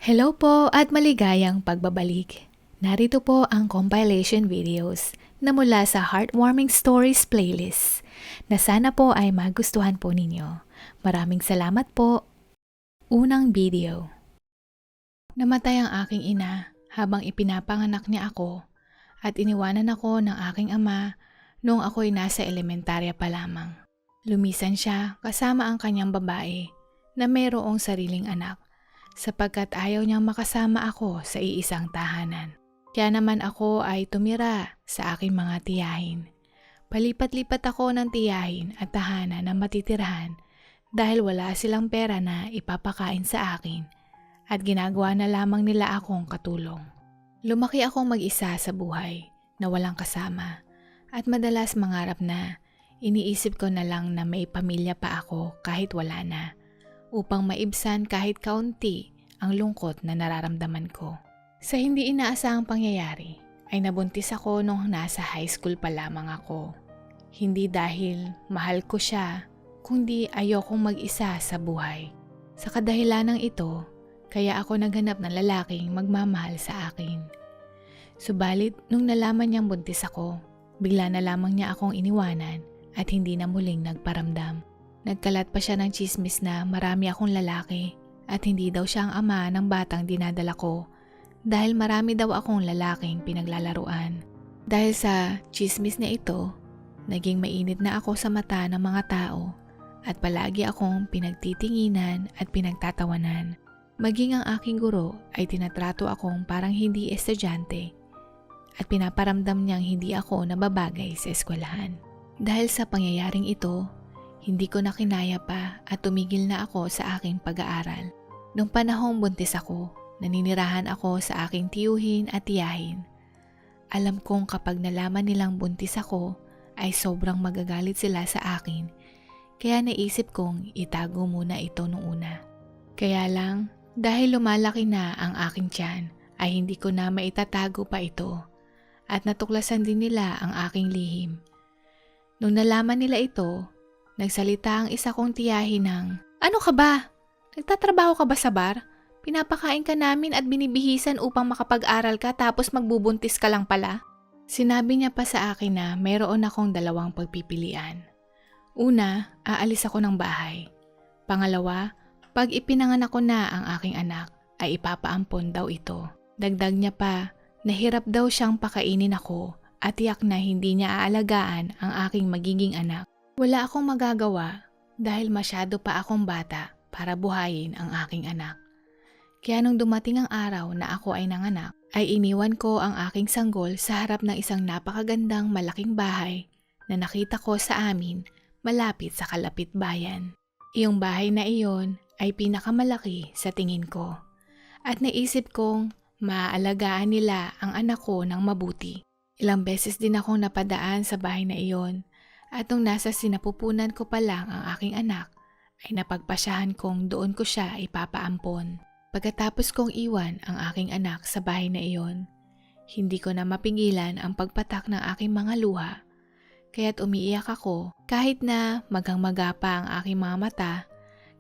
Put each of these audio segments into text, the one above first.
Hello po at maligayang pagbabalik. Narito po ang compilation videos na mula sa Heartwarming Stories playlist na sana po ay magustuhan po ninyo. Maraming salamat po. Unang video. Namatay ang aking ina habang ipinapanganak niya ako at iniwanan ako ng aking ama noong ako'y nasa elementarya pa lamang. Lumisan siya kasama ang kanyang babae na mayroong sariling anak sapagkat ayaw niyang makasama ako sa iisang tahanan. Kaya naman ako ay tumira sa aking mga tiyahin. Palipat-lipat ako ng tiyahin at tahanan na matitirahan dahil wala silang pera na ipapakain sa akin at ginagawa na lamang nila akong katulong. Lumaki akong mag-isa sa buhay na walang kasama at madalas mangarap na iniisip ko na lang na may pamilya pa ako kahit wala na, upang maibsan kahit kaunti ang lungkot na nararamdaman ko. Sa hindi inaasahang pangyayari ay nabuntis ako nung nasa high school pa lamang ako. Hindi dahil mahal ko siya, kundi ayokong mag-isa sa buhay. Sa kadahilanang ito, kaya ako naghanap ng lalaking magmamahal sa akin. Subalit nung nalaman niyang buntis ako, bigla na lamang niya akong iniwanan at hindi na muling nagparamdam. Nagkalat pa siya ng tsismis na marami akong lalaki at hindi daw siya ang ama ng batang dinadala ko dahil marami daw akong lalaking pinaglalaruan. Dahil sa tsismis na ito, naging mainit na ako sa mata ng mga tao at palagi akong pinagtitinginan at pinagtatawanan. Maging ang aking guro ay tinatrato akong parang hindi estudyante at pinaparamdam niyang hindi ako nababagay sa eskwelahan. Dahil sa pangyayaring ito, hindi ko na kinaya pa at tumigil na ako sa aking pag-aaral. Nung panahong buntis ako, naninirahan ako sa aking tiyuhin at tiyahin. Alam kong kapag nalaman nilang buntis ako, ay sobrang magagalit sila sa akin. Kaya naisip kong itago muna ito nung una. Kaya lang, dahil lumalaki na ang aking tiyan, ay hindi ko na maitatago pa ito. At natuklasan din nila ang aking lihim. Nung nalaman nila ito, nagsalita ang isa kong tiyahin ng, "Ano ka ba? Nagtatrabaho ka ba sa bar? Pinapakain ka namin at binibihisan upang makapag-aral ka tapos magbubuntis ka lang pala?" Sinabi niya pa sa akin na mayroon akong dalawang pagpipilian. Una, aalis ako ng bahay. Pangalawa, pag ipinanganak ko na ang aking anak, ay ipapaampon daw ito. Dagdag niya pa, nahirap daw siyang pakainin ako at tiyak na hindi niya aalagaan ang aking magiging anak. Wala akong magagawa dahil masyado pa akong bata para buhayin ang aking anak. Kaya nung dumating ang araw na ako ay nanganak, ay iniwan ko ang aking sanggol sa harap ng isang napakagandang malaking bahay na nakita ko sa amin malapit sa kalapit bayan. Iyong bahay na iyon ay pinakamalaki sa tingin ko at naisip kong maaalagaan nila ang anak ko ng mabuti. Ilang beses din akong napadaan sa bahay na iyon. At nung nasa sinapupunan ko pa lang ang aking anak, ay napagpasyahan kong doon ko siya ipapaampon. Pagkatapos kong iwan ang aking anak sa bahay na iyon, hindi ko na mapigilan ang pagpatak ng aking mga luha. Kaya't umiiyak ako kahit na magang-maga pa ang aking mga mata,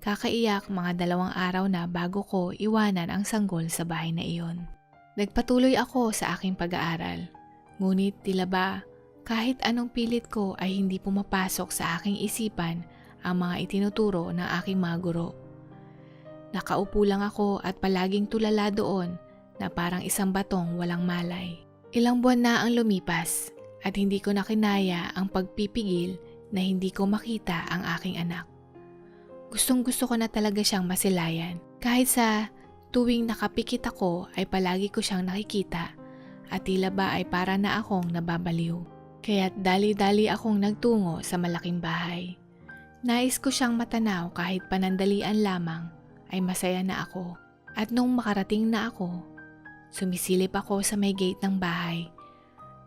kakaiyak mga 2 araw na bago ko iwanan ang sanggol sa bahay na iyon. Nagpatuloy ako sa aking pag-aaral, ngunit tila ba kahit anong pilit ko ay hindi pumapasok sa aking isipan ang mga itinuturo ng aking mga guro. Nakaupo lang ako at palaging tulala doon na parang isang batong walang malay. Ilang buwan na ang lumipas at hindi ko na kinaya ang pagpipigil na hindi ko makita ang aking anak. Gustong-gusto ko na talaga siyang masilayan. Kahit sa tuwing nakapikit ako ay palagi ko siyang nakikita at tila ba ay para na akong nababaliw. Kaya't dali-dali akong nagtungo sa malaking bahay. Nais ko siyang matanaw kahit panandalian lamang ay masaya na ako. At nung makarating na ako, sumisilip ako sa may gate ng bahay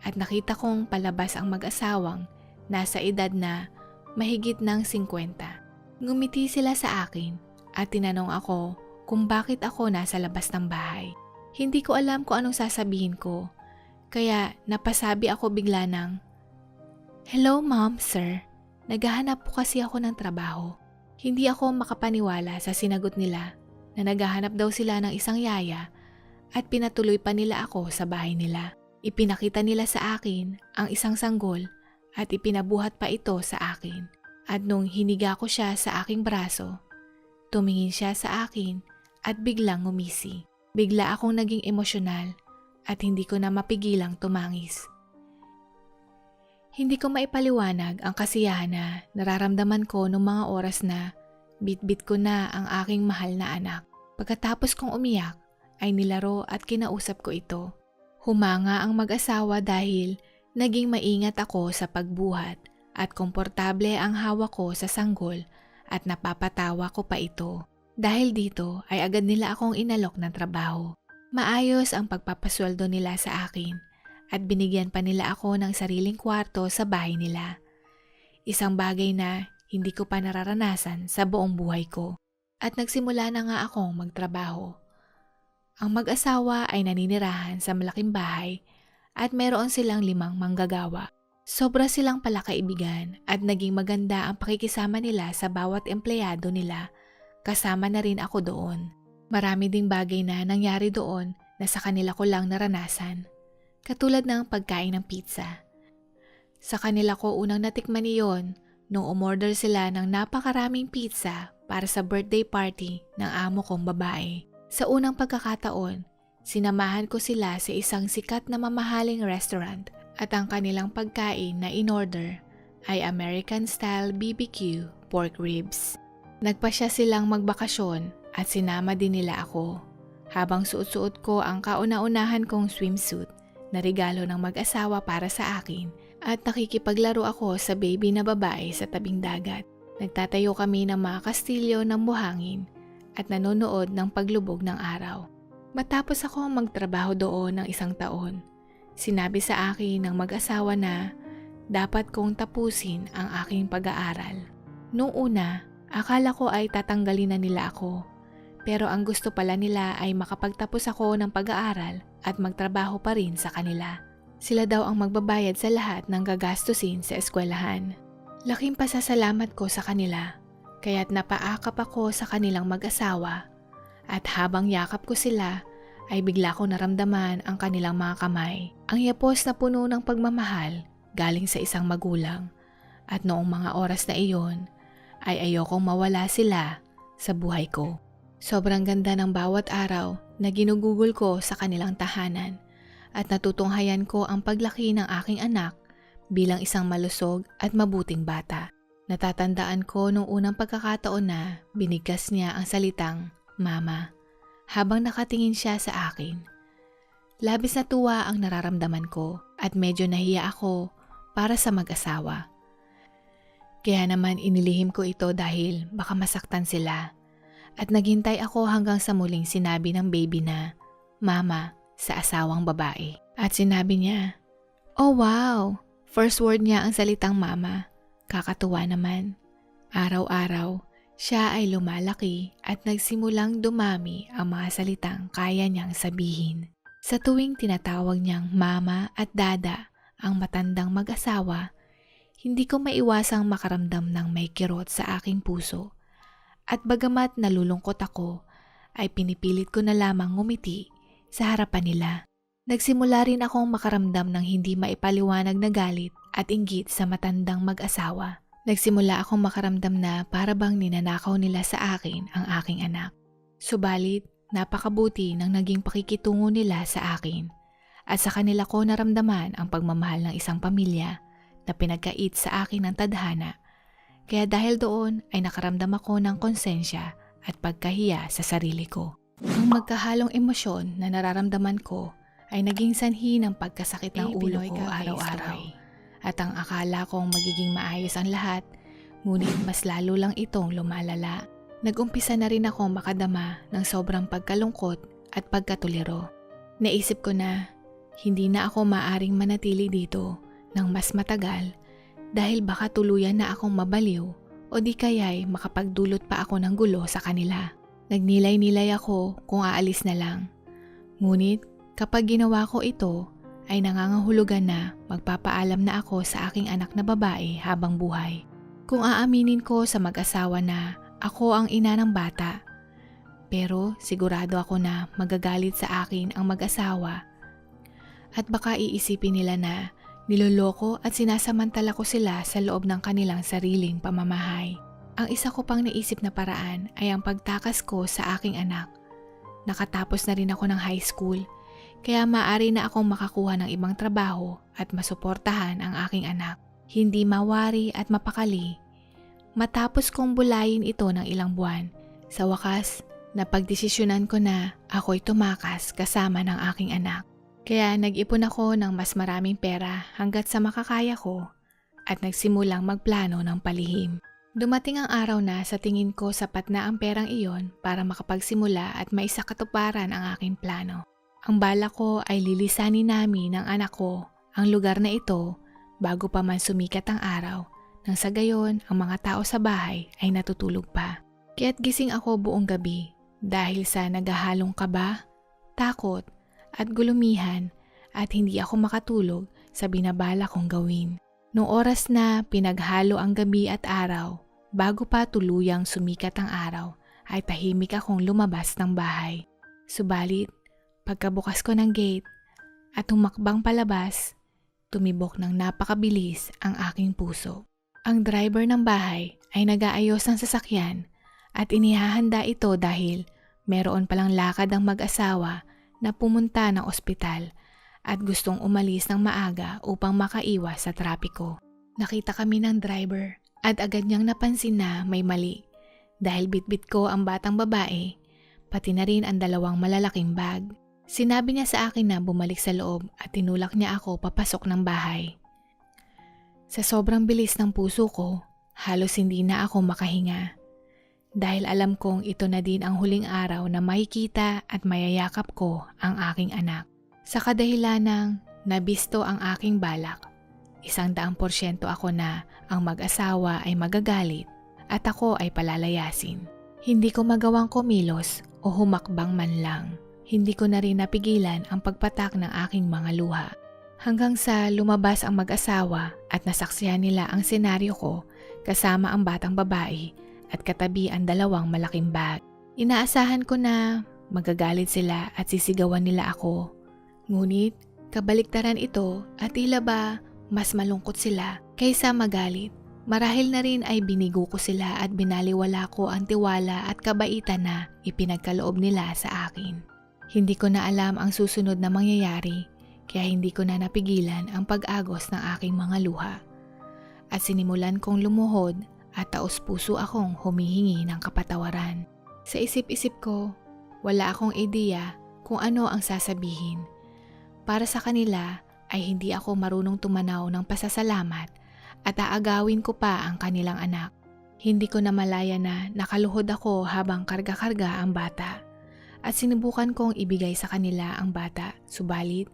at nakita kong palabas ang mag-asawang nasa edad na mahigit ng 50. Ngumiti sila sa akin at tinanong ako kung bakit ako nasa labas ng bahay. Hindi ko alam kung anong sasabihin ko, kaya napasabi ako bigla ng, "Hello ma'am, sir. Naghahanap po kasi ako ng trabaho." Hindi ako makapaniwala sa sinagot nila na naghahanap daw sila ng isang yaya at pinatuloy pa nila ako sa bahay nila. Ipinakita nila sa akin ang isang sanggol at ipinabuhat pa ito sa akin. At nung hiniga ko siya sa aking braso, tumingin siya sa akin at biglang ngumisi. Bigla akong naging emosyonal at hindi ko na mapigilang tumangis. Hindi ko maipaliwanag ang kasiyahan na nararamdaman ko noong mga oras na bit-bit ko na ang aking mahal na anak. Pagkatapos kong umiyak ay nilaro at kinausap ko ito. Humanga ang mag-asawa dahil naging maingat ako sa pagbuhat at komportable ang hawak ko sa sanggol at napapatawa ko pa ito. Dahil dito ay agad nila akong inalok ng trabaho. Maayos ang pagpapasweldo nila sa akin at binigyan pa nila ako ng sariling kwarto sa bahay nila. Isang bagay na hindi ko pa nararanasan sa buong buhay ko. At nagsimula na nga akong magtrabaho. Ang mag-asawa ay naninirahan sa malaking bahay at meron silang 5 manggagawa. Sobra silang palakaibigan at naging maganda ang pakikisama nila sa bawat empleyado nila. Kasama na rin ako doon. Marami ding bagay na nangyari doon na sa kanila ko lang naranasan. Katulad ng pagkain ng pizza. Sa kanila ko unang natikman iyon nung umorder sila ng napakaraming pizza para sa birthday party ng amo kong babae. Sa unang pagkakataon, sinamahan ko sila sa isang sikat na mamahaling restaurant at ang kanilang pagkain na in-order ay American-style BBQ pork ribs. Nagpasya silang magbakasyon at sinama din nila ako. Habang suot-suot ko ang kauna-unahan kong swimsuit na regalo ng mag-asawa para sa akin at nakikipaglaro ako sa baby na babae sa tabing dagat. Nagtatayo kami ng mga kastilyo ng buhangin at nanonood ng paglubog ng araw. Matapos ako magtrabaho doon ng 1 taon, sinabi sa akin ng mag-asawa na dapat kong tapusin ang aking pag-aaral. Noong una, akala ko ay tatanggalin na nila ako. Pero ang gusto pala nila ay makapagtapos ako ng pag-aaral at magtrabaho pa rin sa kanila. Sila daw ang magbabayad sa lahat ng gagastusin sa eskwelahan. Laking pasasalamat ko sa kanila, kaya't napaakap ako sa kanilang mag-asawa. At habang yakap ko sila, ay bigla ko naramdaman ang kanilang mga kamay. Ang yapos na puno ng pagmamahal galing sa isang magulang. At noong mga oras na iyon, ay ayokong mawala sila sa buhay ko. Sobrang ganda ng bawat araw na ginugugol ko sa kanilang tahanan at natutunghayan ko ang paglaki ng aking anak bilang isang malusog at mabuting bata. Natatandaan ko nung unang pagkakataon na binigkas niya ang salitang mama habang nakatingin siya sa akin. Labis na tuwa ang nararamdaman ko at medyo nahiya ako para sa mag-asawa. Kaya naman inilihim ko ito dahil baka masaktan sila. At naghintay ako hanggang sa muling sinabi ng baby na mama sa asawang babae. At sinabi niya, "Oh wow!" First word niya ang salitang mama. Kakatuwa naman. Araw-araw, siya ay lumalaki at nagsimulang dumami ang mga salitang kaya niyang sabihin. Sa tuwing tinatawag niyang mama at dada ang matandang mag-asawa, hindi ko maiwasang makaramdam ng may kirot sa aking puso. At bagamat nalulungkot ako, ay pinipilit ko na lamang ngumiti sa harapan nila. Nagsimula rin akong makaramdam ng hindi maipaliwanag na galit at inggit sa matandang mag-asawa. Nagsimula akong makaramdam na para bang ninanakaw nila sa akin ang aking anak. Subalit, napakabuti ng naging pakikitungo nila sa akin. At sa kanila ko naramdaman ang pagmamahal ng isang pamilya na pinagkait sa akin ng tadhana. Kaya dahil doon ay nakaramdam ako ng konsensya at pagkahiya sa sarili ko. Ang magkahalong emosyon na nararamdaman ko ay naging sanhi ng pagkasakit ng ulo ko araw-araw. At ang akala kong magiging maayos ang lahat, ngunit mas lalo lang itong lumalala. Nag-umpisa na rin ako makadama ng sobrang pagkalungkot at pagkatuliro. Naisip ko na hindi na ako maaring manatili dito ng mas matagal dahil baka tuluyan na akong mabaliw o di kaya'y makapagdulot pa ako ng gulo sa kanila. Nagnilay-nilay ako kung aalis na lang. Ngunit kapag ginawa ko ito ay nangangahulugan na magpapaalam na ako sa aking anak na babae habang buhay. Kung aaminin ko sa mag-asawa na ako ang ina ng bata, Pero sigurado ako na magagalit sa akin ang mag-asawa at baka iisipin nila na niloloko at sinasamantala ko sila sa loob ng kanilang sariling pamamahay. Ang isa ko pang naisip na paraan ay ang pagtakas ko sa aking anak. Nakatapos na rin ako ng high school, kaya maaari na akong makakuha ng ibang trabaho at masuportahan ang aking anak. Hindi mawari at mapakali. Matapos kong bulayin ito ng ilang buwan, sa wakas, napagdesisyonan ko na ako'y tumakas kasama ng aking anak. Kaya nag-ipon ako ng mas maraming pera hanggat sa makakaya ko at nagsimulang magplano ng palihim. Dumating ang araw na sa tingin ko sapat na ang perang iyon para makapagsimula at maisakatuparan ang aking plano. Ang bala ko ay lilisanin namin ng anak ko ang lugar na ito bago pa man sumikat ang araw, nang sa gayon ang mga tao sa bahay ay natutulog pa. Kaya't gising ako buong gabi dahil sa naghahalong kaba, takot at gulumihan at hindi ako makatulog sa binabala kong gawin. Noong oras na pinaghalo ang gabi at araw, bago pa tuluyang sumikat ang araw, ay tahimik akong lumabas ng bahay. Subalit, pagkabukas ko ng gate at humakbang palabas, tumibok ng napakabilis ang aking puso. Ang driver ng bahay ay nag-aayos ng sasakyan at inihahanda ito dahil meron palang lakad ang mag-asawa na pumunta ng ospital at gustong umalis ng maaga upang makaiwas sa trapiko. Nakita kami ng driver at agad niyang napansin na may mali dahil bitbit ko ang batang babae, pati na rin ang dalawang malalaking bag. Sinabi niya sa akin na bumalik sa loob at tinulak niya ako papasok ng bahay. Sa sobrang bilis ng puso ko, halos hindi na ako makahinga. Dahil alam kong ito na din ang huling araw na makikita at mayayakap ko ang aking anak. Sa kadahilanang nabisto ang aking balak, 100% ako na ang mag-asawa ay magagalit at ako ay palalayasin. Hindi ko magawang kumilos o humakbang man lang. Hindi ko na rin napigilan ang pagpatak ng aking mga luha. Hanggang sa lumabas ang mag-asawa at nasaksihan nila ang senaryo ko kasama ang batang babae at katabi ang dalawang malaking bag. Inaasahan ko na magagalit sila at sisigawan nila ako. Ngunit kabaliktaran ito at tila ba mas malungkot sila kaysa magalit. Marahil na rin ay binigo ko sila at binaliwala ko ang tiwala at kabaitan na ipinagkaloob nila sa akin. Hindi ko na alam ang susunod na mangyayari kaya hindi ko na napigilan ang pag-agos ng aking mga luha. At sinimulan kong lumuhod at taos-puso akong humihingi ng kapatawaran. Sa isip-isip ko, wala akong ideya kung ano ang sasabihin. Para sa kanila ay hindi ako marunong tumanaw ng pasasalamat at aagawin ko pa ang kanilang anak. Hindi ko na malaya na nakaluhod ako habang karga-karga ang bata at sinubukan kong ibigay sa kanila ang bata. Subalit,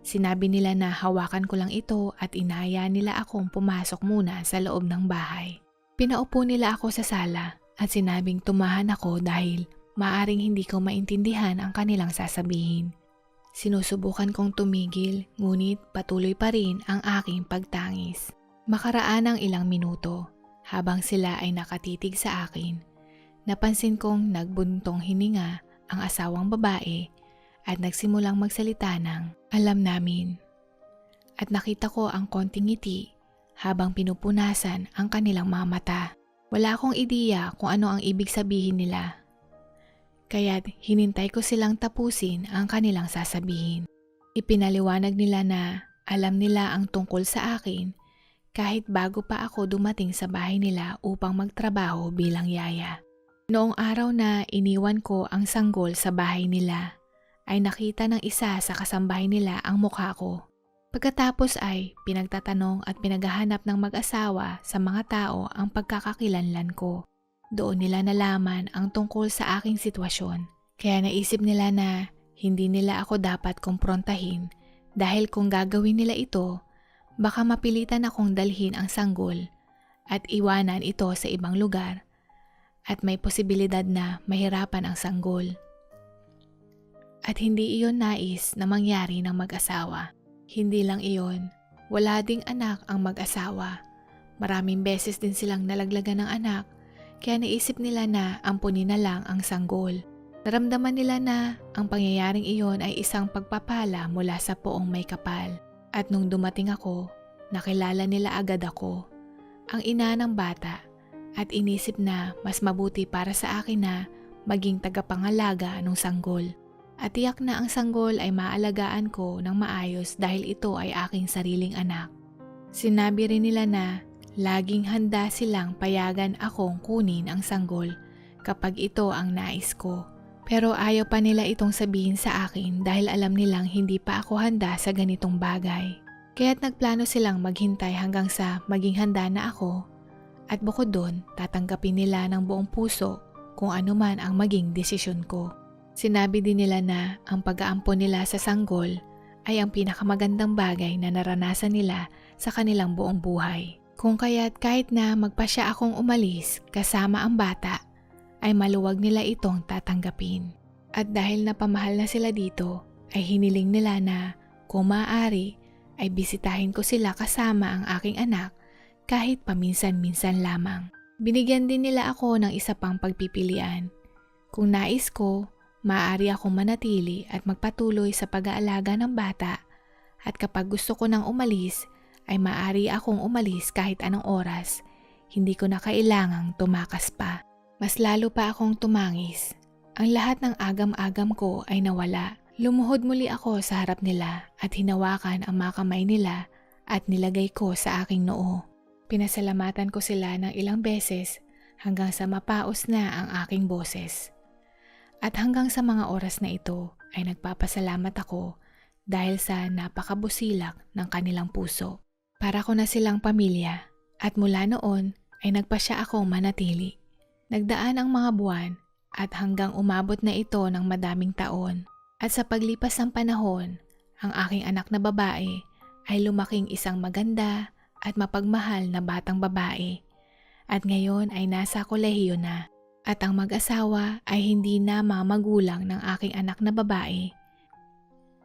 sinabi nila na hawakan ko lang ito at inaya nila akong pumasok muna sa loob ng bahay. Pinaupo nila ako sa sala at sinabing tumahan ako dahil maaring hindi ko maintindihan ang kanilang sasabihin. Sinusubukan kong tumigil ngunit patuloy pa rin ang aking pagtangis. Makaraan ng ilang minuto habang sila ay nakatitig sa akin. Napansin kong nagbuntong hininga ang asawang babae at nagsimulang magsalita ng alam namin. At nakita ko ang konting ngiti habang pinupunasan ang kanilang mga mata. Wala akong ideya kung ano ang ibig sabihin nila. Kaya't hinintay ko silang tapusin ang kanilang sasabihin. Ipinaliwanag nila na alam nila ang tungkol sa akin kahit bago pa ako dumating sa bahay nila upang magtrabaho bilang yaya. Noong araw na iniwan ko ang sanggol sa bahay nila, ay nakita ng isa sa kasambahay nila ang mukha ko. Pagkatapos ay pinagtatanong at pinaghahanap ng mag-asawa sa mga tao ang pagkakakilanlan ko. Doon nila nalaman ang tungkol sa aking sitwasyon. Kaya naisip nila na hindi nila ako dapat kumprontahin dahil kung gagawin nila ito, baka mapilitan akong dalhin ang sanggol at iwanan ito sa ibang lugar at may posibilidad na mahirapan ang sanggol. At hindi iyon nais na mangyari ng mag-asawa. Hindi lang iyon, wala ding anak ang mag-asawa. Maraming beses din silang nalaglagan ng anak. Kaya naisip nila na ampunin na lang ang sanggol. Naramdaman nila na ang pangyayaring iyon ay isang pagpapala mula sa poong may kapal. At nung dumating ako, nakilala nila agad ako, ang ina ng bata, at inisip na mas mabuti para sa akin na maging tagapangalaga ng sanggol. At tiyak na ang sanggol ay maalagaan ko ng maayos dahil ito ay aking sariling anak. Sinabi rin nila na laging handa silang payagan akong kunin ang sanggol kapag ito ang nais ko. Pero ayaw pa nila itong sabihin sa akin dahil alam nilang hindi pa ako handa sa ganitong bagay. Kaya't nagplano silang maghintay hanggang sa maging handa na ako at bukod doon tatanggapin nila ng buong puso kung ano man ang maging desisyon ko. Sinabi din nila na ang pag-aampon nila sa sanggol ay ang pinakamagandang bagay na naranasan nila sa kanilang buong buhay. Kung kaya't kahit na magpasya akong umalis kasama ang bata, ay maluwag nila itong tatanggapin. At dahil napamahal na sila dito, ay hiniling nila na kung maaari ay bisitahin ko sila kasama ang aking anak kahit paminsan-minsan lamang. Binigyan din nila ako ng isa pang pagpipilian. Kung nais ko, maaari akong manatili at magpatuloy sa pag-aalaga ng bata at kapag gusto ko nang umalis, ay maaari akong umalis kahit anong oras. Hindi ko na kailangang tumakas pa. Mas lalo pa akong tumangis. Ang lahat ng agam-agam ko ay nawala. Lumuhod muli ako sa harap nila at hinawakan ang mga kamay nila at nilagay ko sa aking noo. Pinasalamatan ko sila ng ilang beses hanggang sa mapaos na ang aking boses. At hanggang sa mga oras na ito ay nagpapasalamat ako dahil sa napakabusilak ng kanilang puso. Para ko na silang pamilya at mula noon ay nagpasya akong manatili. Nagdaan ang mga buwan at hanggang umabot na ito ng madaming taon. At sa paglipas ng panahon, ang aking anak na babae ay lumaking isang maganda at mapagmahal na batang babae. At ngayon ay nasa kolehiyo na. At ang mag-asawa ay hindi na mga magulang ng aking anak na babae,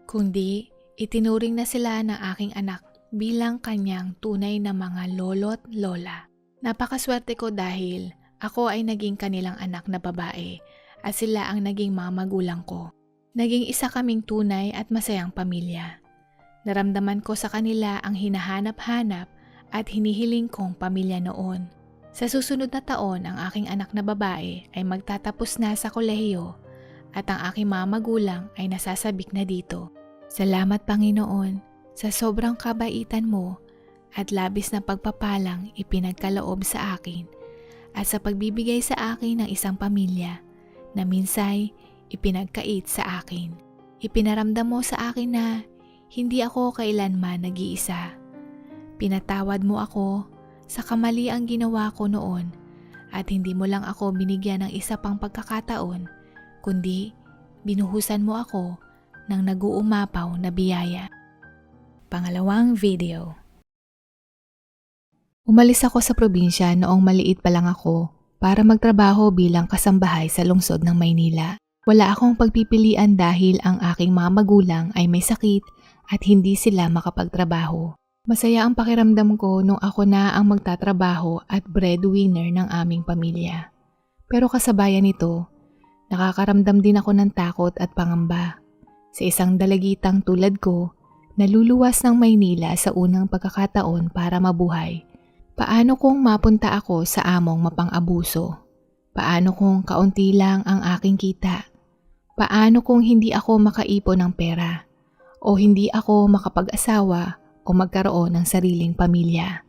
kundi itinuring na sila ng aking anak bilang kanyang tunay na mga lolo't lola. Napakaswerte ko dahil ako ay naging kanilang anak na babae at sila ang naging mga magulang ko. Naging isa kaming tunay at masayang pamilya. Naramdaman ko sa kanila ang hinahanap-hanap at hinihiling kong pamilya noon. Sa susunod na taon, ang aking anak na babae ay magtatapos na sa kolehiyo at ang aking mga magulang ay nasasabik na dito. Salamat Panginoon sa sobrang kabaitan mo at labis na pagpapalang ipinagkaloob sa akin at sa pagbibigay sa akin ng isang pamilya na minsay ipinagkait sa akin. Ipinaramdam mo sa akin na hindi ako kailanman nag-iisa. Pinatawad mo ako sa kamali ang ginawa ko noon at hindi mo lang ako binigyan ng isa pang pagkakataon, kundi binuhusan mo ako ng nag-uumapaw na biyaya. Pangalawang video. Umalis ako sa probinsya noong maliit pa lang ako para magtrabaho bilang kasambahay sa lungsod ng Maynila. Wala akong pagpipilian dahil ang aking mga magulang ay may sakit at hindi sila makapagtrabaho. Masaya ang pakiramdam ko nung ako na ang magtatrabaho at breadwinner ng aming pamilya. Pero kasabayan nito, nakakaramdam din ako ng takot at pangamba. Sa isang dalagitang tulad ko, naluluwas ng Maynila sa unang pagkakataon para mabuhay. Paano kung mapunta ako sa among mapang-abuso? Paano kung kaunti lang ang aking kita? Paano kung hindi ako makaipon ng pera? O hindi ako makapag-asawa o magkaroon ng sariling pamilya?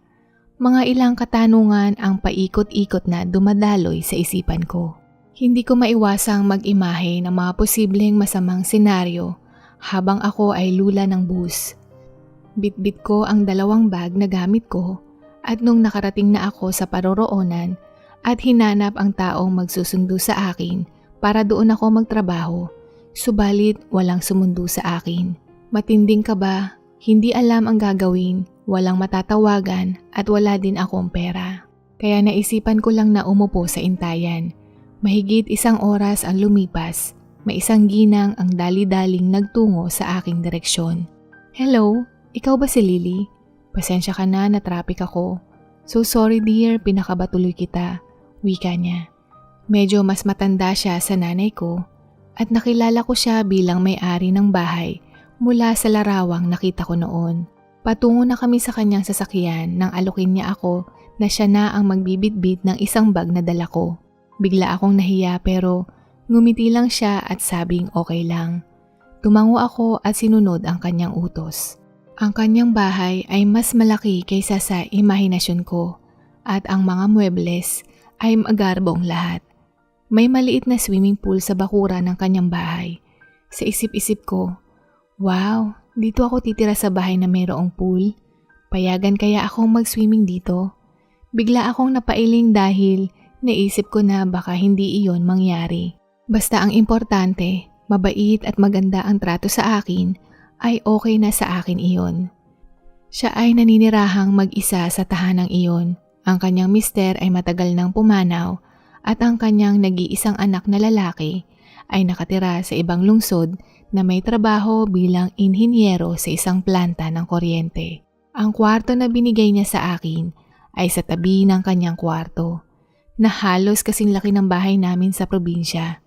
Mga ilang katanungan ang paikot-ikot na dumadaloy sa isipan ko. Hindi ko maiwasang mag-imahe ng mga posibleng masamang senaryo habang ako ay lula ng bus. Bitbit ko ang 2 bag na gamit ko at nung nakarating na ako sa paroroonan at hinanap ang taong magsusundo sa akin para doon ako magtrabaho, subalit walang sumundo sa akin. Matinding kaba, hindi alam ang gagawin, walang matatawagan at wala din akong pera. Kaya naisipan ko lang na umupo sa intayan. Mahigit 1 oras ang lumipas, may isang ginang ang dali-daling nagtungo sa aking direksyon. Hello, ikaw ba si Lily? Pasensya ka na traffic ako. So sorry dear, pinakabatuloy kita. Wika niya. Medyo mas matanda siya sa nanay ko, at nakilala ko siya bilang may-ari ng bahay mula sa larawang nakita ko noon. Patungo na kami sa kanyang sasakyan nang alukin niya ako na siya na ang magbibitbit ng isang bag na dala ko. Bigla akong nahiya pero ngumiti lang siya at sabing okay lang. Tumango ako at sinunod ang kanyang utos. Ang kanyang bahay ay mas malaki kaysa sa imahinasyon ko at ang mga muebles ay magarbong lahat. May maliit na swimming pool sa bakuran ng kanyang bahay. Sa isip-isip ko, wow, dito ako titira sa bahay na mayroong pool. Payagan kaya akong mag-swimming dito? Bigla akong napailing dahil naisip ko na baka hindi iyon mangyari. Basta ang importante, mabait at maganda ang trato sa akin, ay okay na sa akin iyon. Siya ay naninirahang mag-isa sa tahanang iyon. Ang kanyang mister ay matagal nang pumanaw at ang kanyang nag-iisang anak na lalaki ay nakatira sa ibang lungsod na may trabaho bilang inhinyero sa isang planta ng kuryente. Ang kwarto na binigay niya sa akin ay sa tabi ng kanyang kwarto, na halos kasing laki ng bahay namin sa probinsya.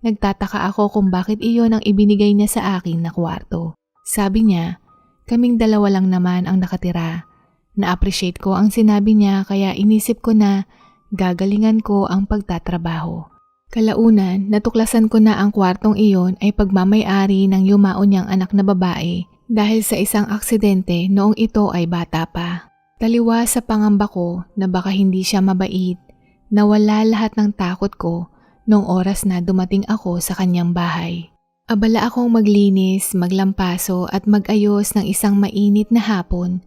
Nagtataka ako kung bakit iyon ang ibinigay niya sa akin na kwarto. Sabi niya, kaming dalawa lang naman ang nakatira. Na-appreciate ko ang sinabi niya kaya inisip ko na gagalingan ko ang pagtatrabaho. Kalaunan, natuklasan ko na ang kwartong iyon ay pagmamay-ari ng yumao niyang anak na babae dahil sa isang aksidente noong ito ay bata pa. Taliwa sa pangamba ko na baka hindi siya mabait, nawala lahat ng takot ko noong oras na dumating ako sa kanyang bahay. Abala akong maglinis, maglampaso at magayos ng isang mainit na hapon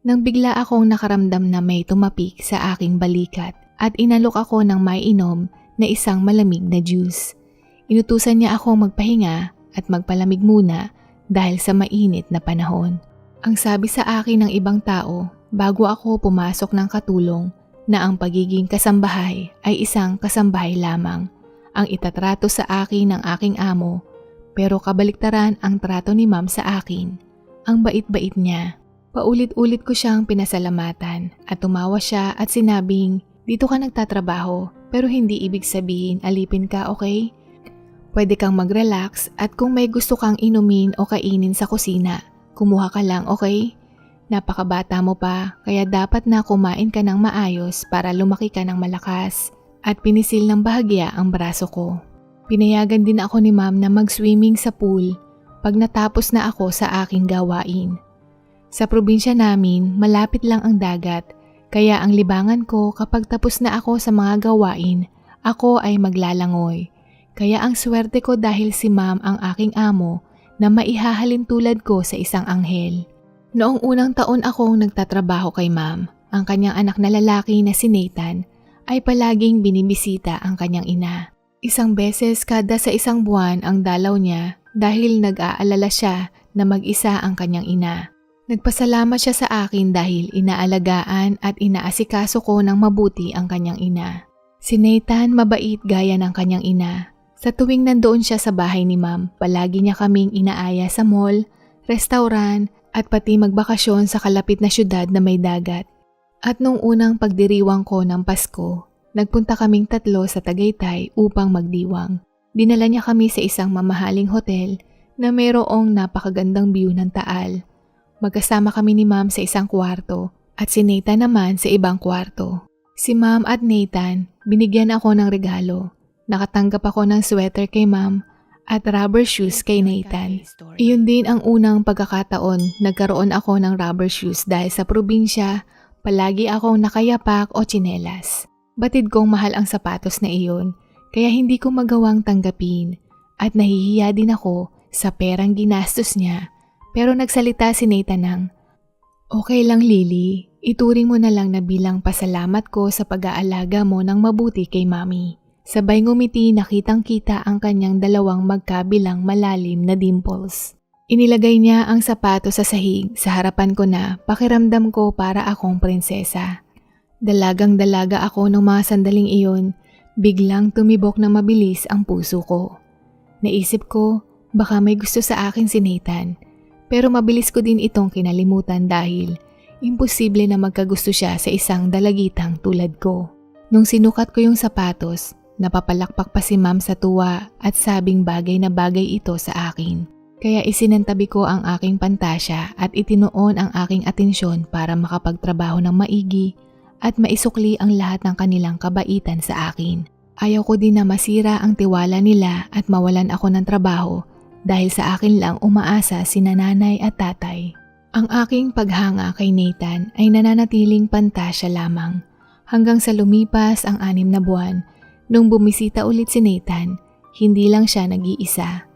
nang bigla akong nakaramdam na may tumapik sa aking balikat at inalok ako ng maiinom na isang malamig na juice. Inutusan niya akong magpahinga at magpalamig muna dahil sa mainit na panahon. Ang sabi sa akin ng ibang tao bago ako pumasok ng katulong na ang pagiging kasambahay ay isang kasambahay lamang ang itatrato sa akin ng aking amo. Pero kabaliktaran ang trato ni ma'am sa akin. Ang bait-bait niya. Paulit-ulit ko siyang pinasalamatan at tumawa siya at sinabing, dito ka nagtatrabaho pero hindi ibig sabihin alipin ka, okay? Pwede kang mag-relax at kung may gusto kang inumin o kainin sa kusina, kumuha ka lang, okay? Napakabata mo pa kaya dapat na kumain ka ng maayos para lumaki ka ng malakas. At pinisil ng bahagya ang braso ko. Pinayagan din ako ni ma'am na mag-swimming sa pool pag natapos na ako sa aking gawain. Sa probinsya namin, malapit lang ang dagat, kaya ang libangan ko kapag tapos na ako sa mga gawain, ako ay maglalangoy. Kaya ang swerte ko dahil si ma'am ang aking amo na maihahalin tulad ko sa isang anghel. Noong unang taon akong nagtatrabaho kay ma'am, ang kanyang anak na lalaki na si Nathan ay palaging binibisita ang kanyang ina. Isang beses kada sa isang buwan ang dalaw niya dahil nag-aalala siya na mag-isa ang kanyang ina. Nagpasalamat siya sa akin dahil inaalagaan at inaasikaso ko ng mabuti ang kanyang ina. Si Nathan mabait gaya ng kanyang ina. Sa tuwing nandoon siya sa bahay ni ma'am, palagi niya kaming inaaya sa mall, restaurant at pati magbakasyon sa kalapit na syudad na may dagat. At nung unang pagdiriwang ko ng Pasko, nagpunta kaming tatlo sa Tagaytay upang magdiwang. Dinala niya kami sa isang mamahaling hotel na mayroong napakagandang view ng Taal. Magkasama kami ni ma'am sa isang kwarto at si Nathan naman sa ibang kwarto. Si ma'am at Nathan, binigyan ako ng regalo. Nakatanggap ako ng sweater kay ma'am at rubber shoes kay Nathan. Iyon din ang unang pagkakataon nagkaroon ako ng rubber shoes dahil sa probinsya, palagi akong nakayapak o tsinelas. Batid kong mahal ang sapatos na iyon kaya hindi ko magawang tanggapin at nahihiya din ako sa perang ginastos niya. Pero nagsalita si Nathan ng, okay lang Lily, ituring mo na lang na bilang pasalamat ko sa pag-aalaga mo ng mabuti kay mami. Sabay ngumiti nakitang-kita ang kanyang dalawang magkabilang malalim na dimples. Inilagay niya ang sapatos sa sahig sa harapan ko na pakiramdam ko para akong prinsesa. Dalagang-dalaga ako nung mga sandaling iyon, biglang tumibok na mabilis ang puso ko. Naisip ko, baka may gusto sa akin si Nathan, pero mabilis ko din itong kinalimutan dahil imposible na magkagusto siya sa isang dalagitang tulad ko. Nung sinukat ko yung sapatos, Napapalakpak pa si ma'am sa tuwa at sabing bagay na bagay ito sa akin. Kaya isinantabi ko ang aking pantasya at itinuon ang aking atensyon para makapagtrabaho ng maigi at maisukli ang lahat ng kanilang kabaitan sa akin. Ayaw ko din na masira ang tiwala nila at mawalan ako ng trabaho dahil sa akin lang umaasa sina nanay at tatay. Ang aking paghanga kay Nathan ay nananatiling pantasya lamang hanggang sa lumipas ang 6 na buwan. Nung bumisita ulit si Nathan, hindi lang siya nag-iisa.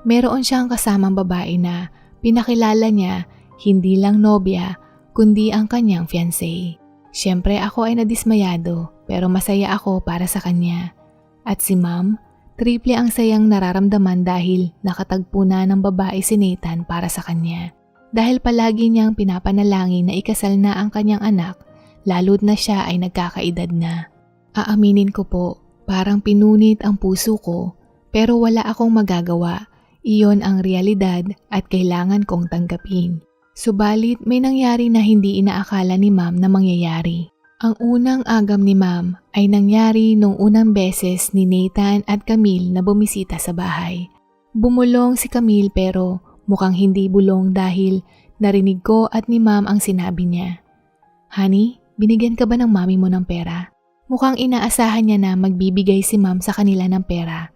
Meron siyang kasamang babae na pinakilala niya hindi lang nobya kundi ang kanyang fiancé. Siyempre ako ay nadismayado pero masaya ako para sa kanya. At si ma'am, triple ang sayang nararamdaman dahil nakatagpo na ng babae si Nathan para sa kanya. Dahil palagi niyang pinapanalangin na ikasal na ang kanyang anak lalo't na siya ay nagkakaedad na. Aaminin ko po, parang pinunit ang puso ko pero wala akong magagawa. Iyon ang realidad at kailangan kong tanggapin. Subalit may nangyari na hindi inaakala ni ma'am na mangyayari. Ang unang agam ni ma'am ay nangyari nung unang beses ni Nathan at Camille na bumisita sa bahay. Bumulong si Camille pero mukhang hindi bulong dahil narinig ko at ni ma'am ang sinabi niya. Honey, binigyan ka ba ng mami mo ng pera? Mukhang inaasahan niya na magbibigay si ma'am sa kanila ng pera.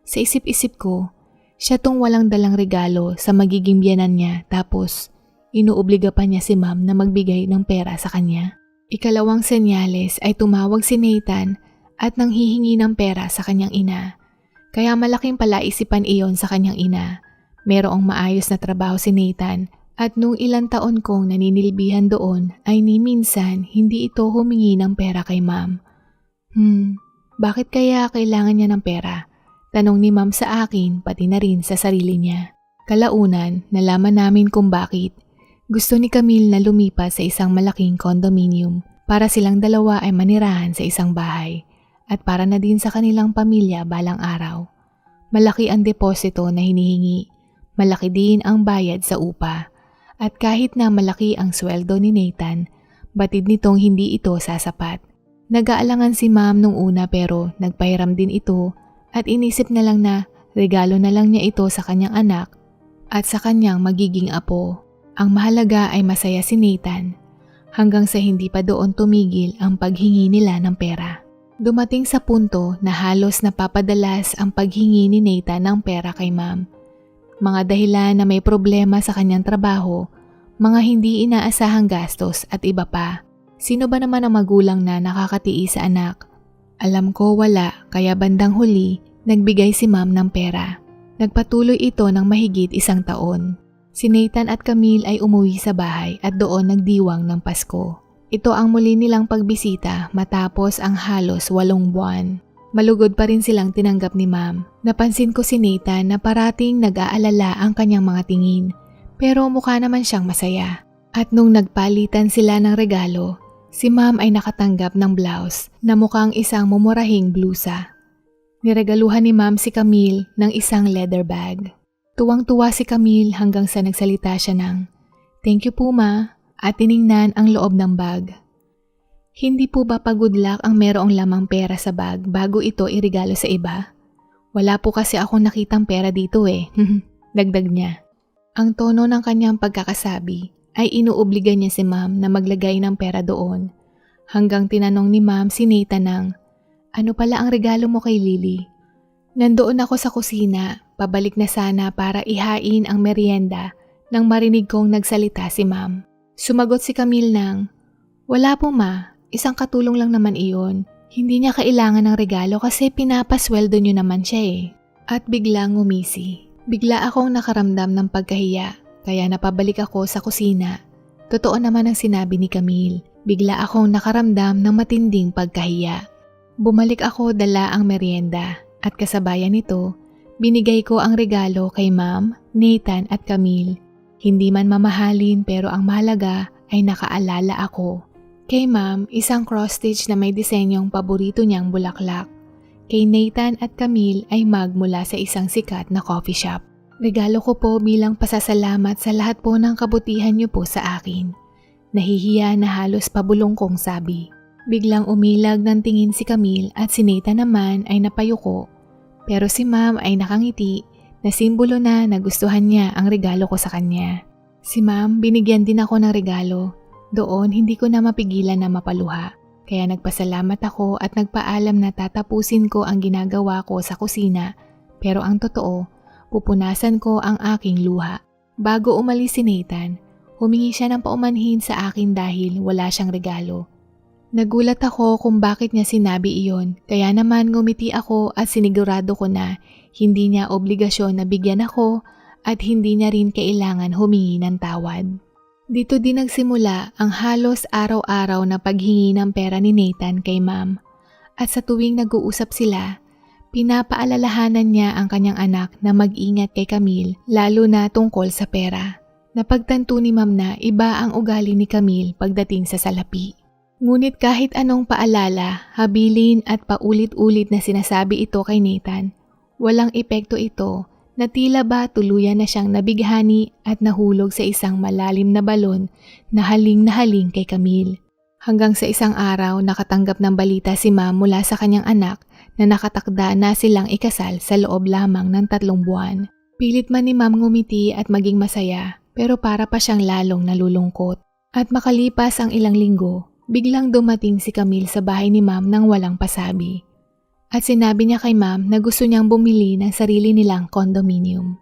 Sa isip-isip ko, siya tong walang dalang regalo sa magiging biyenan niya tapos inuobliga pa niya si ma'am na magbigay ng pera sa kanya. Ikalawang senyales ay tumawag si Nathan at nanghihingi ng pera sa kanyang ina. Kaya malaking palaisipan iyon sa kanyang ina. Merong maayos na trabaho si Nathan at nung ilang taon kong naninilbihan doon ay ni minsan hindi ito humingi ng pera kay ma'am. Bakit kaya kailangan niya ng pera? Tanong ni ma'am sa akin pati na rin sa sarili niya. Kalaunan, nalaman namin kung bakit. Gusto ni Camille na lumipas sa isang malaking condominium para silang dalawa ay manirahan sa isang bahay at para na din sa kanilang pamilya balang araw. Malaki ang deposito na hinihingi, malaki din ang bayad sa upa at kahit na malaki ang sweldo ni Nathan, batid nitong hindi ito sasapat. Nag-aalangan si ma'am nung una pero nagpahiram din ito at inisip na lang na regalo na lang niya ito sa kanyang anak at sa kanyang magiging apo. Ang mahalaga ay masaya si Nathan hanggang sa hindi pa doon tumigil ang paghingi nila ng pera. Dumating sa punto na halos napapadalas ang paghingi ni Nathan ng pera kay ma'am. Mga dahilan na may problema sa kanyang trabaho, mga hindi inaasahang gastos at iba pa. Sino ba naman ang magulang na nakakatiis sa anak? Alam ko wala kaya bandang huli nagbigay si ma'am ng pera. Nagpatuloy ito ng mahigit 1 taon. Si Nathan at Camille ay umuwi sa bahay at doon nagdiwang ng Pasko. Ito ang muli nilang pagbisita matapos ang halos 8 buwan. Malugod pa rin silang tinanggap ni ma'am. Napansin ko si Nathan na parating nag-aalala ang kanyang mga tingin pero mukha naman siyang masaya. At nung nagpalitan sila ng regalo, si ma'am ay nakatanggap ng blouse na mukhang isang mumurahing blusa. Niregaluhan ni ma'am si Camille ng isang leather bag. Tuwang-tuwa si Camille hanggang sa nagsalita siya ng, "Thank you po ma," at tiningnan ang loob ng bag. Hindi po ba pa-good luck ang merong lamang pera sa bag bago ito irigalo sa iba? Wala po kasi akong nakitang pera dito eh, dagdag niya. Ang tono ng kanyang pagkakasabi ay inuobliga niya si ma'am na maglagay ng pera doon. Hanggang tinanong ni ma'am si Nathan ng, "Ano pala ang regalo mo kay Lily?" Nandoon ako sa kusina, pabalik na sana para ihain ang merienda nang marinig kong nagsalita si ma'am. Sumagot si Camille ng, "Wala po ma, isang katulong lang naman iyon. Hindi niya kailangan ng regalo kasi pinapasweldo niyo naman siya eh." At biglang ngumisi. Bigla akong nakaramdam ng pagkahiya kaya napabalik ako sa kusina. Totoo naman ang sinabi ni Camille. Bigla akong nakaramdam ng matinding pagkahiya. Bumalik ako dala ang merienda. At kasabayan nito, binigay ko ang regalo kay ma'am, Nathan at Camille. Hindi man mamahalin pero ang mahalaga ay nakaalala ako. Kay ma'am, isang cross-stitch na may disenyong paborito niyang bulaklak. Kay Nathan at Camille ay mug mula sa isang sikat na coffee shop. Regalo ko po bilang pasasalamat sa lahat po ng kabutihan niyo po sa akin. Nahihiya na halos pabulong kong sabi. Biglang umilag ng tingin si Camille at si Nathan naman ay napayuko. Pero si Ma'am ay nakangiti na simbolo na nagustuhan niya ang regalo ko sa kanya. Si Ma'am binigyan din ako ng regalo. Doon hindi ko na mapigilan na mapaluha. Kaya nagpasalamat ako at nagpaalam na tatapusin ko ang ginagawa ko sa kusina. Pero ang totoo, pupunasan ko ang aking luha. Bago umalis si Nathan, humingi siya ng paumanhin sa akin dahil wala siyang regalo. Nagulat ako kung bakit niya sinabi iyon, kaya naman ngumiti ako at sinigurado ko na hindi niya obligasyon na bigyan ako at hindi niya rin kailangan humingi ng tawad. Dito din nagsimula ang halos araw-araw na paghingi ng pera ni Nathan kay Ma'am. At sa tuwing nag-uusap sila, pinapaalalahanan niya ang kanyang anak na mag-ingat kay Camille lalo na tungkol sa pera. Napagtanto ni Ma'am na iba ang ugali ni Camille pagdating sa salapi. Ngunit kahit anong paalala, habilin at paulit-ulit na sinasabi ito kay Nathan, walang epekto ito na tila ba tuluyan na siyang nabighani at nahulog sa isang malalim na balon na haling kay Camille. Hanggang sa isang araw nakatanggap ng balita si Ma'am mula sa kanyang anak na nakatakda na silang ikasal sa loob lamang ng 3 buwan. Pilit man ni Ma'am ngumiti at maging masaya pero para pa siyang lalong nalulungkot. At makalipas ang ilang linggo, biglang dumating si Camille sa bahay ni Ma'am nang walang pasabi. At sinabi niya kay Ma'am na gusto niyang bumili ng sarili nilang condominium.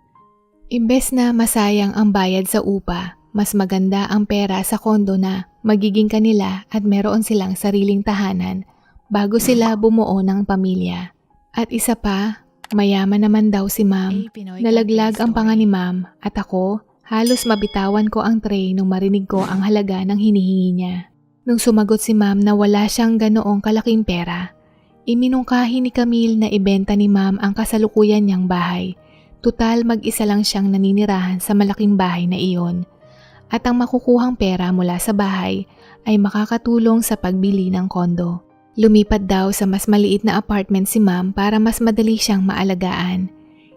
Imbes na masayang ang bayad sa upa, mas maganda ang pera sa kondo na magiging kanila at meron silang sariling tahanan bago sila bumuo ng pamilya. At isa pa, mayaman naman daw si Ma'am. Nalaglag ang panga ni Ma'am at ako, halos mabitawan ko ang tray nung marinig ko ang halaga ng hinihingi niya. Nung sumagot si Ma'am na wala siyang ganoong kalaking pera, iminungkahi ni Camille na ibenta ni Ma'am ang kasalukuyan niyang bahay. Tutal mag-isa lang siyang naninirahan sa malaking bahay na iyon. At ang makukuhang pera mula sa bahay ay makakatulong sa pagbili ng kondo. Lumipat daw sa mas maliit na apartment si Ma'am para mas madali siyang maalagaan.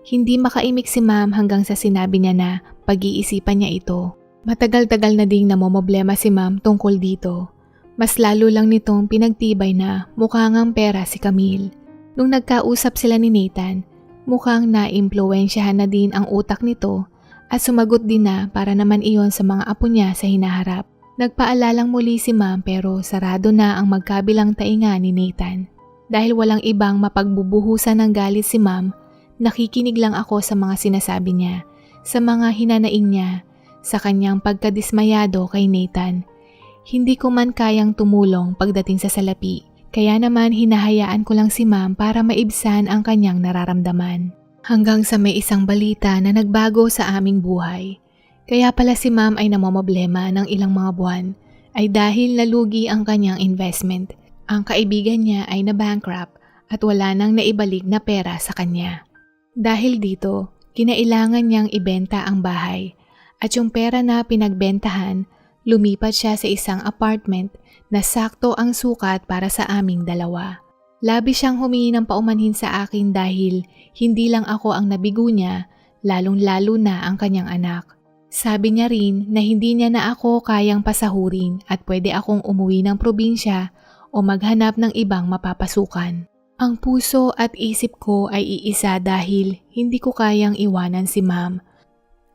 Hindi makaimik si Ma'am hanggang sa sinabi niya na pag-iisipan niya ito. Matagal-tagal na ding namomoblema si Ma'am tungkol dito. Mas lalo lang nitong pinagtibay na mukhang ang pera si Camille. Nung nagkausap sila ni Nathan, mukhang na-impluwensyahan na din ang utak nito at sumagot din na para naman iyon sa mga apo niya sa hinaharap. Nagpaalalang muli si Ma'am pero sarado na ang magkabilang tainga ni Nathan. Dahil walang ibang mapagbubuhusan ng galit si Ma'am, nakikinig lang ako sa mga sinasabi niya, sa mga hinanaing niya, sa kanyang pagkadismayado kay Nathan. Hindi ko man kayang tumulong pagdating sa salapi, kaya naman hinahayaan ko lang si Ma'am para maibsan ang kanyang nararamdaman. Hanggang sa may isang balita na nagbago sa aming buhay. Kaya pala si Ma'am ay namomoblema ng ilang mga buwan ay dahil nalugi ang kanyang investment. Ang kaibigan niya ay na-bankrupt at wala nang naibalik na pera sa kanya. Dahil dito, kinailangan niyang ibenta ang bahay at yung pera na pinagbentahan, lumipat siya sa isang apartment na sakto ang sukat para sa aming dalawa. Labi siyang humingi ng paumanhin sa akin dahil hindi lang ako ang nabigo niya, lalong-lalo na ang kanyang anak. Sabi niya rin na hindi niya na ako kayang pasahurin at pwede akong umuwi ng probinsya o maghanap ng ibang mapapasukan. Ang puso at isip ko ay iisa dahil hindi ko kayang iwanan si Ma'am.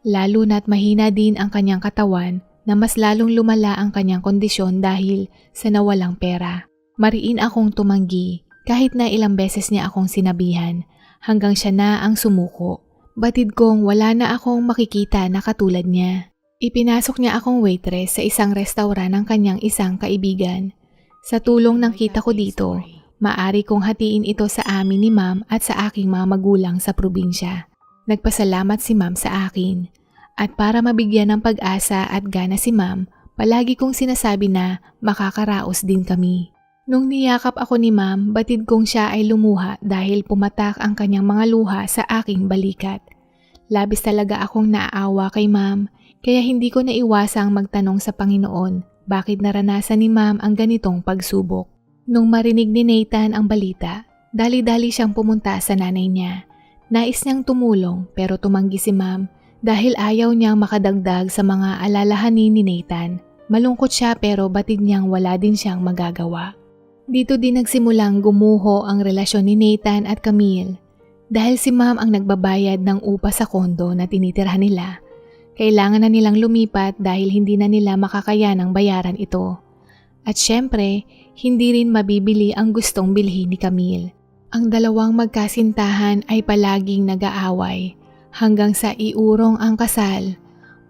Lalo na't mahina din ang kanyang katawan na mas lalong lumala ang kanyang kondisyon dahil sa nawalang pera. Mariin akong tumanggi kahit na ilang beses niya akong sinabihan hanggang siya na ang sumuko. Batid kong wala na akong makikita na katulad niya. Ipinasok niya akong waitress sa isang restaurant ng kanyang isang kaibigan. Sa tulong ng kita ko dito, maari kong hatiin ito sa amin ni Ma'am at sa aking mga magulang sa probinsya. Nagpasalamat si Ma'am sa akin. At para mabigyan ng pag-asa at gana si Ma'am, palagi kong sinasabi na makakaraos din kami. Nung niyakap ako ni Ma'am, batid kong siya ay lumuha dahil pumatak ang kanyang mga luha sa aking balikat. Labis talaga akong naaawa kay Ma'am, kaya hindi ko naiwasang magtanong sa Panginoon bakit naranasan ni Ma'am ang ganitong pagsubok. Nung marinig ni Nathan ang balita, dali-dali siyang pumunta sa nanay niya. Nais niyang tumulong pero tumanggi si Ma'am dahil ayaw niyang makadagdag sa mga alalahanin ni Nathan. Malungkot siya pero batid niyang wala din siyang magagawa. Dito din nagsimulang gumuho ang relasyon ni Nathan at Camille. Dahil si Ma'am ang nagbabayad ng upa sa kondo na tinitirhan nila, kailangan na nilang lumipat dahil hindi na nila makakayanang bayaran ito. At syempre, hindi rin mabibili ang gustong bilhin ni Camille. Ang dalawang magkasintahan ay palaging nag-aaway hanggang sa iurong ang kasal.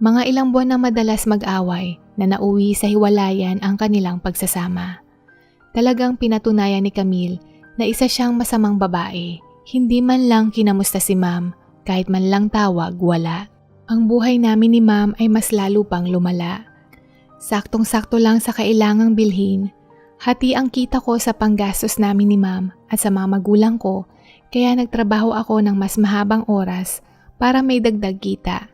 Mga ilang buwan na madalas mag-away na nauwi sa hiwalayan ang kanilang pagsasama. Talagang pinatunayan ni Camille na isa siyang masamang babae. Hindi man lang kinamusta si Ma'am, kahit man lang tawag, wala. Ang buhay namin ni Ma'am ay mas lalo pang lumala. Saktong-sakto lang sa kailangang bilhin. Hati ang kita ko sa panggastos namin ni Ma'am at sa mga magulang ko, kaya nagtrabaho ako ng mas mahabang oras para may dagdag kita.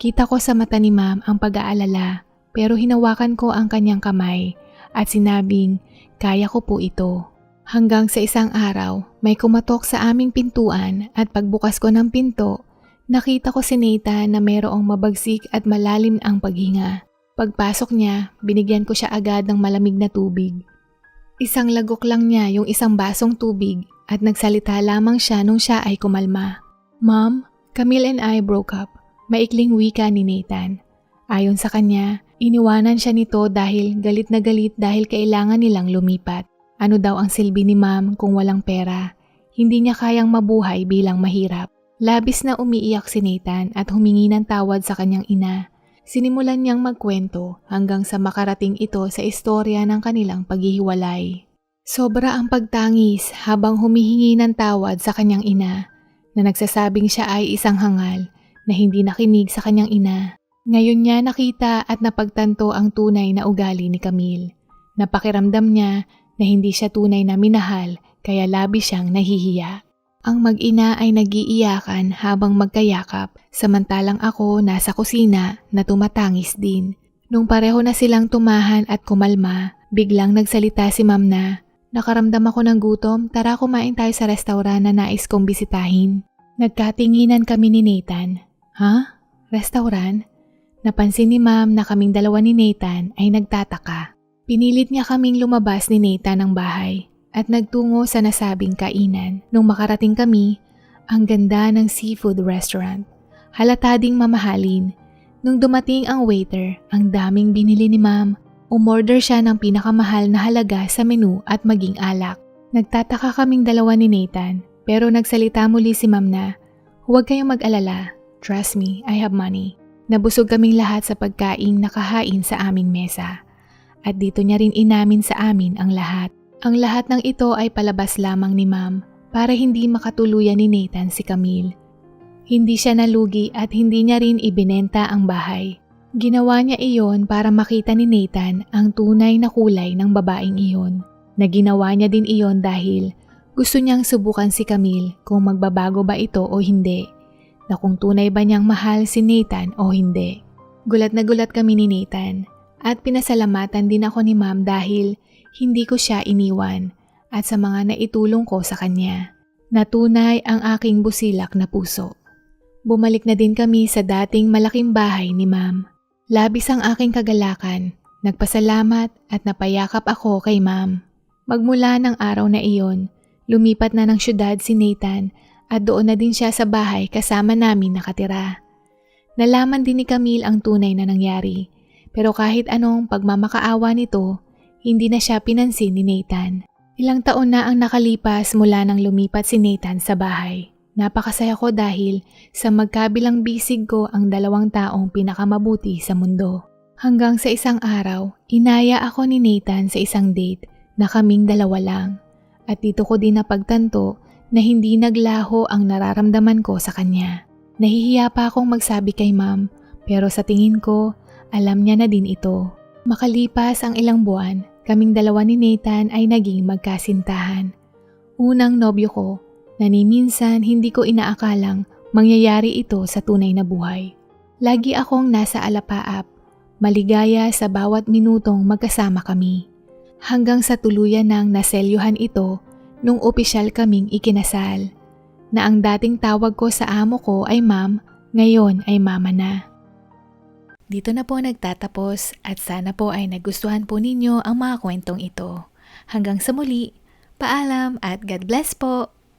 Kita ko sa mata ni Ma'am ang pag-aalala, pero hinawakan ko ang kanyang kamay at sinabing, kaya ko po ito. Hanggang sa isang araw, may kumatok sa aming pintuan at pagbukas ko ng pinto, nakita ko si Nathan na mayroong mabagsik at malalim ang paghinga. Pagpasok niya, binigyan ko siya agad ng malamig na tubig. Isang lagok lang niya yung isang basong tubig at nagsalita lamang siya nung siya ay kumalma. Ma'am, Camille and I broke up. Maikling wika ni Nathan. Ayon sa kanya, iniwanan siya nito dahil galit na galit dahil kailangan nilang lumipat. Ano daw ang silbi ni Ma'am kung walang pera? Hindi niya kayang mabuhay bilang mahirap. Labis na umiiyak si Nathan at humingi ng tawad sa kanyang ina. Sinimulan niyang magkwento hanggang sa makarating ito sa istorya ng kanilang paghihiwalay. Sobra ang pagtangis habang humihingi ng tawad sa kanyang ina na nagsasabing siya ay isang hangal na hindi nakinig sa kanyang ina. Ngayon niya nakita at napagtanto ang tunay na ugali ni Camille. Napakiramdam niya na hindi siya tunay na minahal kaya labis siyang nahihiya. Ang mag-ina ay nag-iiyakan habang magkayakap samantalang ako nasa kusina na tumatangis din. Nung pareho na silang tumahan at kumalma, biglang nagsalita si Ma'am na, nakaramdam ako ng gutom, tara kumain tayo sa restaurant na nais kong bisitahin. Nagkatinginan kami ni Nathan. Ha? Restaurant? Napansin ni Ma'am na kaming dalawa ni Nathan ay nagtataka. Pinilit niya kaming lumabas ni Nathan ng bahay at nagtungo sa nasabing kainan. Nung makarating kami, ang ganda ng seafood restaurant. Halata ding mamahalin. Nung dumating ang waiter, ang daming binili ni Ma'am. Umorder siya ng pinakamahal na halaga sa menu at maging alak. Nagtataka kaming dalawa ni Nathan pero nagsalita muli si Ma'am na, huwag kayong mag-alala. Trust me, I have money. Nabusog kaming lahat sa pagkaing nakahain sa aming mesa. At dito niya rin inamin sa amin ang lahat. Ang lahat ng ito ay palabas lamang ni Ma'am para hindi makatuluyan ni Nathan si Camille. Hindi siya nalugi at hindi niya rin ibinenta ang bahay. Ginawa niya iyon para makita ni Nathan ang tunay na kulay ng babaeng iyon. Na ginawa niya din iyon dahil gusto niyang subukan si Camille kung magbabago ba ito o hindi. Na kung tunay ba niyang mahal si Nathan o hindi. Gulat na gulat kami ni Nathan. At pinasalamatan din ako ni Ma'am dahil hindi ko siya iniwan at sa mga naitulong ko sa kanya. Natunay ang aking busilak na puso. Bumalik na din kami sa dating malaking bahay ni Ma'am. Labis ang aking kagalakan, nagpasalamat at napayakap ako kay Ma'am. Magmula ng araw na iyon, lumipat na ng syudad si Nathan at doon na din siya sa bahay kasama namin nakatira. Nalaman din ni Camille ang tunay na nangyari. Pero kahit anong pagmamakaawa nito, hindi na siya pinansin ni Nathan. Ilang taon na ang nakalipas mula nang lumipat si Nathan sa bahay. Napakasaya ko dahil sa magkabilang bisig ko ang dalawang taong pinakamabuti sa mundo. Hanggang sa isang araw, inaya ako ni Nathan sa isang date na kaming dalawa lang. At dito ko din napagtanto na hindi naglaho ang nararamdaman ko sa kanya. Nahihiya pa akong magsabi kay Ma'am, pero sa tingin ko, alam niya na din ito. Makalipas ang ilang buwan, kaming dalawa ni Nathan ay naging magkasintahan. Unang nobyo ko, na ni minsan hindi ko inaakalang mangyayari ito sa tunay na buhay. Lagi akong nasa alapaap, maligaya sa bawat minutong magkasama kami. Hanggang sa tuluyan nang naselyuhan ito nung opisyal kaming ikinasal. Na ang dating tawag ko sa amo ko ay Ma'am, ngayon ay Mama na. Dito na po nagtatapos at sana po ay nagustuhan po ninyo ang mga kwentong ito. Hanggang sa muli, paalam at God bless po!